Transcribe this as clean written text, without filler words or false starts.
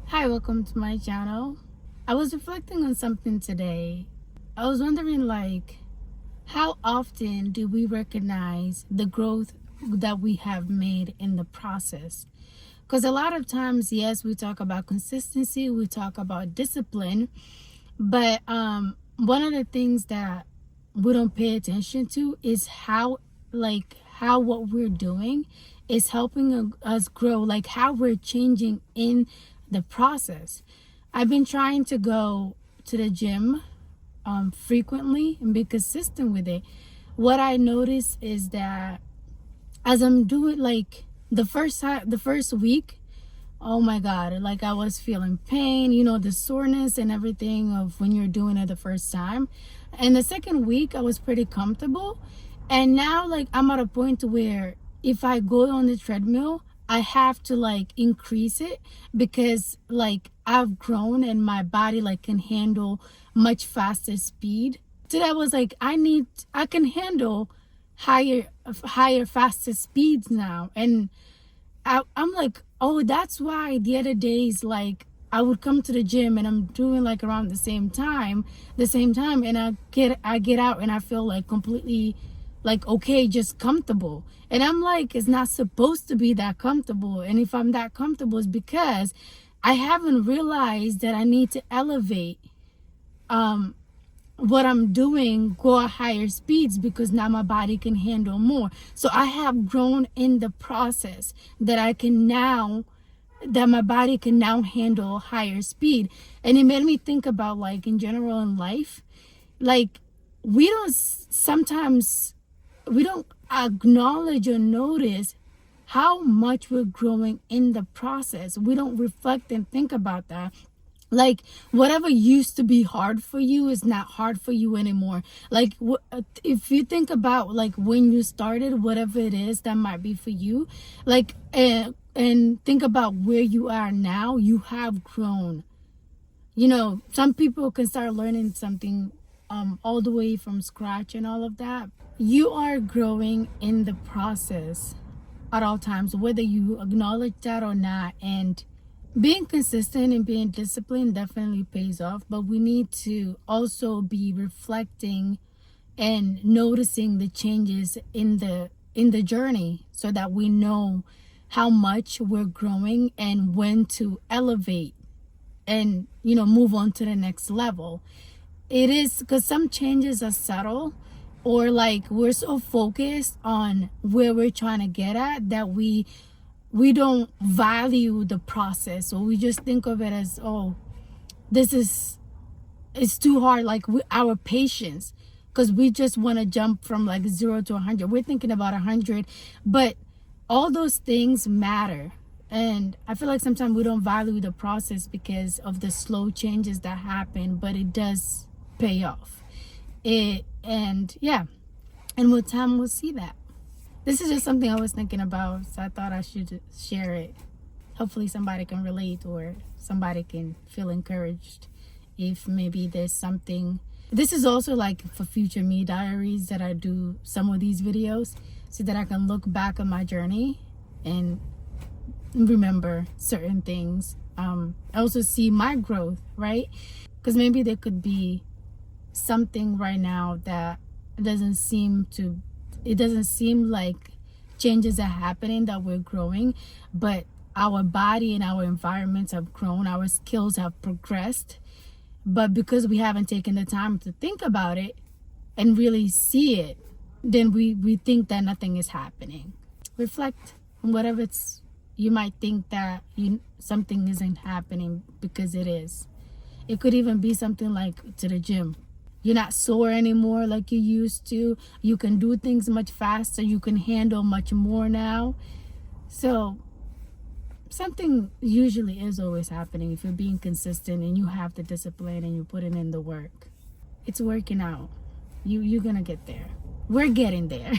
Hi, welcome to my channel. I was reflecting on something today. I was wondering, how often do we recognize the growth that we have made in the process? Because a lot of times, yes, we talk about consistency, we talk about discipline, but one of the things that we don't pay attention to is how what we're doing is helping us grow, like how we're changing in the process. I've been trying to go to the gym frequently and be consistent with it. What I notice is that as I'm doing, like, the first week, oh my god, like I was feeling pain, the soreness and everything of when you're doing it the first time. And the second week I was pretty comfortable, and now like I'm at a point where if I go on the treadmill, I have to like increase it because like I've grown and my body like can handle much faster speed. So that was like I can handle higher faster speeds now. And I'm like, oh, that's why the other days, like, I would come to the gym and I'm doing like around the same time, and I get out and I feel like completely like okay, just comfortable. And I'm like, it's not supposed to be that comfortable. And if I'm that comfortable, it's because I haven't realized that I need to elevate what I'm doing, go at higher speeds, because now my body can handle more. So I have grown in the process that my body can now handle higher speed. And it made me think about, like, in general in life, like, sometimes we don't acknowledge or notice how much we're growing in the process. We don't reflect and think about that. Like, whatever used to be hard for you is not hard for you anymore. Like, if you think about like when you started, whatever it is that might be for you, like, and think about where you are now, you have grown. Some people can start learning something all the way from scratch and all of that. You are growing in the process at all times, whether you acknowledge that or not. And being consistent and being disciplined definitely pays off, but we need to also be reflecting and noticing the changes in the journey so that we know how much we're growing and when to elevate and move on to the next level. It is because some changes are subtle, or like we're so focused on where we're trying to get at that we don't value the process, or we just think of it as, oh, it's too hard, like our patience, because we just want to jump from like 0 to 100. We're thinking about 100, but all those things matter. And I feel like sometimes we don't value the process because of the slow changes that happen, but it does pay off. And with time we'll see that. This is just something I was thinking about, so I thought I should share it. Hopefully somebody can relate, or somebody can feel encouraged if maybe there's something. This is also like for future me diaries, that I do some of these videos so that I can look back on my journey and remember certain things. Also see my growth, right? Because maybe there could be something right now that it doesn't seem like changes are happening, that we're growing, but our body and our environments have grown, our skills have progressed, but because we haven't taken the time to think about it and really see it, then we think that nothing is happening. Reflect on whatever you might think that something isn't happening, because it is. It could even be something like to the gym. You're not sore anymore like you used to. You can do things much faster. You can handle much more now. So something usually is always happening if you're being consistent and you have the discipline and you're putting in the work. It's working out. You're gonna get there. We're getting there.